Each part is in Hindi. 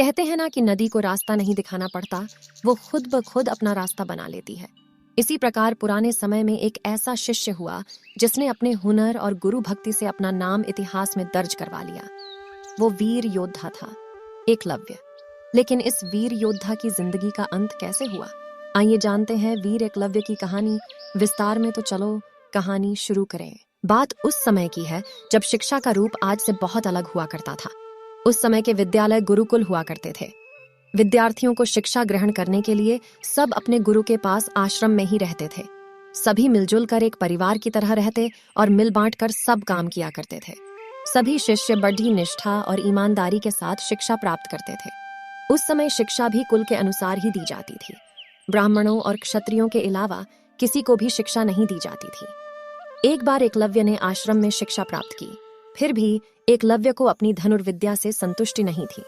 कहते हैं ना कि नदी को रास्ता नहीं दिखाना पड़ता, वो खुद ब खुद अपना रास्ता बना लेती है। इसी प्रकार पुराने समय में एक ऐसा शिष्य हुआ जिसने अपने हुनर और गुरु भक्ति से अपना नाम इतिहास में दर्ज करवा लिया। वो वीर योद्धा था, एकलव्य। लेकिन इस वीर योद्धा की जिंदगी का अंत कैसे हुआ? आइए जानते हैं वीर एकलव्य की कहानी विस्तार में। तो चलो कहानी शुरू करें। बात उस समय की है जब शिक्षा का रूप आज से बहुत अलग हुआ करता था। उस समय के विद्यालय गुरुकुल हुआ करते थे। विद्यार्थियों को शिक्षा ग्रहण करने के लिए सब अपने गुरु के पास आश्रम में ही रहते थे। सभी मिलजुल कर एक परिवार की तरह रहते और मिल बांट कर सब काम किया करते थे। सभी शिष्य बड़ी निष्ठा और ईमानदारी के साथ शिक्षा प्राप्त करते थे। उस समय शिक्षा भी कुल के अनुसार ही दी जाती थी। ब्राह्मणों और क्षत्रियों के अलावा किसी को भी शिक्षा नहीं दी जाती थी। एक बार एकलव्य ने आश्रम में शिक्षा प्राप्त की, फिर भी एकलव्य को अपनी धनुर्विद्या से संतुष्टि नहीं थी।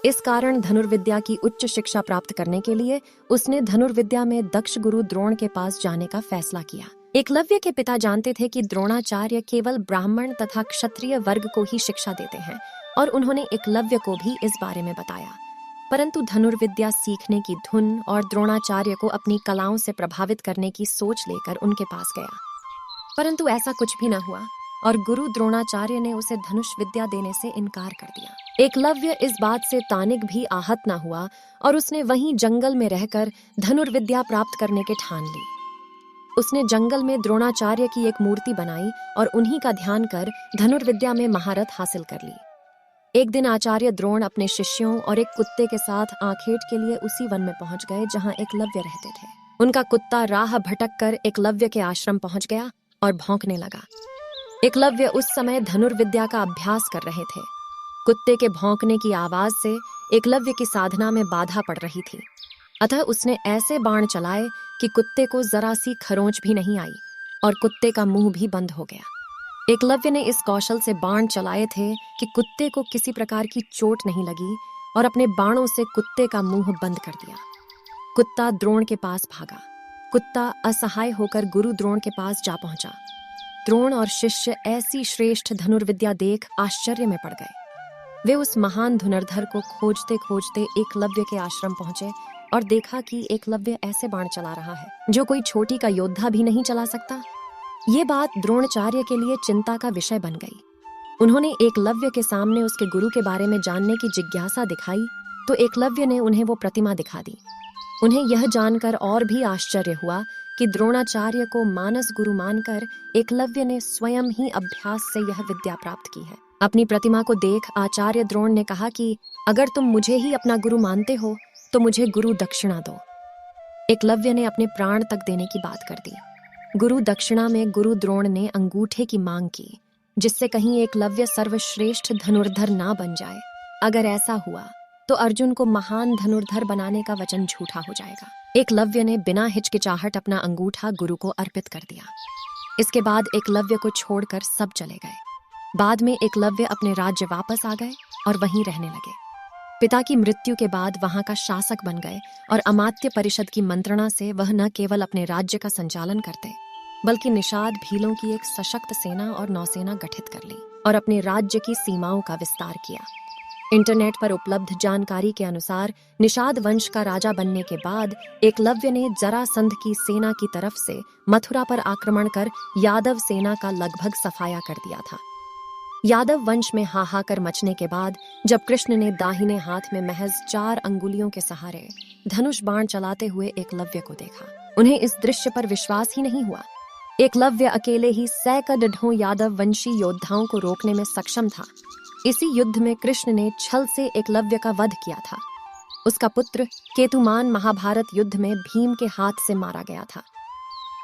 इस कारण धनुर्विद्या की उच्च शिक्षा प्राप्त करने के लिए उसने धनुर्विद्या में दक्ष गुरु द्रोण के पास जाने का फैसला किया। एकलव्य के पिता जानते थे कि द्रोणाचार्य केवल ब्राह्मण तथा क्षत्रिय वर्ग को ही शिक्षा देते हैं और उन्होंने एकलव्य को भी इस बारे में बताया। परंतु धनुर्विद्या सीखने की धुन और द्रोणाचार्य को अपनी कलाओं से प्रभावित करने की सोच लेकर उनके पास गया। परंतु ऐसा कुछ भी न हुआ और गुरु द्रोणाचार्य ने उसे धनुष विद्या देने से इनकार कर दिया। एकलव्य इस बात से तानिक भी आहत न हुआ और उसने वहीं जंगल में रहकर धनुर्विद्या प्राप्त करने के ठान ली। उसने जंगल में द्रोणाचार्य की एक मूर्ति बनाई और उन्हीं का ध्यान कर धनुर्विद्या में महारत हासिल कर ली। एक दिन आचार्य द्रोण अपने शिष्यों और एक कुत्ते के साथ आखेट के लिए उसी वन में पहुंच गए जहां एकलव्य रहते थे। उनका कुत्ता राह भटक कर एकलव्य के आश्रम पहुंच गया और भौंकने लगा। एकलव्य उस समय धनुर्विद्या का अभ्यास कर रहे थे। कुत्ते के भौंकने की आवाज से एकलव्य की साधना में बाधा पड़ रही थी। अतः उसने ऐसे बाण चलाए कि कुत्ते को जरा सी खरोंच भी नहीं आई और कुत्ते का मुंह भी बंद हो गया। एकलव्य ने इस कौशल से बाण चलाए थे कि कुत्ते को किसी प्रकार की चोट नहीं लगी और अपने बाणों से कुत्ते का मुंह बंद कर दिया। कुत्ता द्रोण के पास भागा। कुत्ता असहाय होकर गुरु द्रोण के पास जा पहुंचा। द्रोण और शिष्य ऐसी श्रेष्ठ धनुर्विद्या देख आश्चर्य में पड़ गए। वे उस महान धनुर्धर को खोजते खोजते एकलव्य के आश्रम पहुंचे और देखा कि एकलव्य ऐसे बाण चला रहा है जो कोई छोटी का योद्धा भी नहीं चला सकता। ये बात द्रोणाचार्य के लिए चिंता का विषय बन गई। उन्होंने एकलव्य के सामने उसके गुरु के बारे में जानने की जिज्ञासा दिखाई तो एकलव्य ने उन्हें वो प्रतिमा दिखा दी। उन्हें यह जानकर और भी आश्चर्य हुआ कि द्रोणाचार्य को मानस गुरु मानकर एकलव्य ने स्वयं ही अभ्यास से यह विद्या प्राप्त की है। अपनी प्रतिमा को देख आचार्य द्रोण ने कहा कि अगर तुम मुझे ही अपना गुरु मानते हो तो मुझे गुरु दक्षिणा दो। एकलव्य ने अपने प्राण तक देने की बात कर दी। गुरु दक्षिणा में गुरु द्रोण ने अंगूठे की मांग की, जिससे कहीं एकलव्य सर्वश्रेष्ठ धनुर्धर ना बन जाए। अगर ऐसा हुआ तो अर्जुन को महान धनुर्धर बनाने का वचन झूठा हो जाएगा। एकलव्य ने बिना हिचकिचाहट अपना अंगूठा गुरु को अर्पित कर दिया। इसके बाद एकलव्य को छोड़कर सब चले गए। बाद में एकलव्य अपने राज्य वापस आ गए और वहीं रहने लगे। पिता की मृत्यु के बाद वहां का शासक बन गए और अमात्य परिषद की मंत्रणा से वह न केवल अपने राज्य का संचालन करते बल्कि निषाद भीलों की एक सशक्त सेना और नौसेना गठित कर ली और अपने राज्य की सीमाओं का विस्तार किया। इंटरनेट पर उपलब्ध जानकारी के अनुसार निषाद वंश का राजा बनने के बाद एकलव्य ने जरासंध की सेना की तरफ से मथुरा पर आक्रमण कर यादव सेना का लगभग सफाया कर दिया था। यादव वंश में हाहाकार मचने के बाद जब कृष्ण ने दाहिने हाथ में महज 4 अंगुलियों के सहारे धनुष बाण चलाते हुए एकलव्य को देखा, उन्हें इस दृश्य पर विश्वास ही नहीं हुआ। एकलव्य अकेले ही सैकड़ों यादव वंशी योद्धाओं को रोकने में सक्षम था। इसी युद्ध में कृष्ण ने छल से एकलव्य का वध किया था। उसका पुत्र केतुमान महाभारत युद्ध में भीम के हाथ से मारा गया था।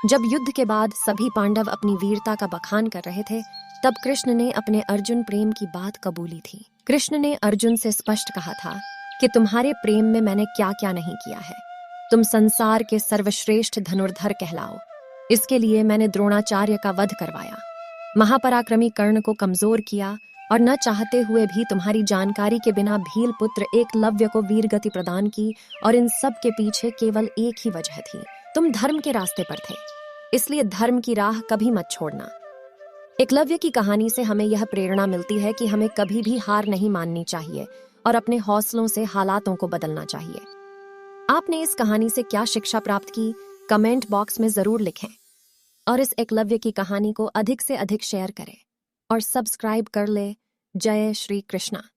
जब युद्ध के बाद सभी पांडव अपनी वीरता का बखान कर रहे थे तब कृष्ण ने अपने अर्जुन प्रेम की बात कबूली थी। कृष्ण ने अर्जुन से स्पष्ट कहा था कि तुम्हारे प्रेम में मैंने क्या क्या नहीं किया है। तुम संसार के सर्वश्रेष्ठ धनुर्धर कहलाओ। इसके लिए मैंने द्रोणाचार्य का वध करवाया, महापराक्रमी कर्ण को कमजोर किया और न चाहते हुए भी तुम्हारी जानकारी के बिना भील पुत्र एकलव्य को वीरगति प्रदान की। और इन सब के पीछे केवल एक ही वजह थी, तुम धर्म के रास्ते पर थे, इसलिए धर्म की राह कभी मत छोड़ना। एकलव्य की कहानी से हमें यह प्रेरणा मिलती है कि हमें कभी भी हार नहीं माननी चाहिए और अपने हौसलों से हालातों को बदलना चाहिए। आपने इस कहानी से क्या शिक्षा प्राप्त की, कमेंट बॉक्स में जरूर लिखें और इस एकलव्य की कहानी को अधिक से अधिक शेयर करें और सब्सक्राइब कर ले। जय श्री कृष्णा।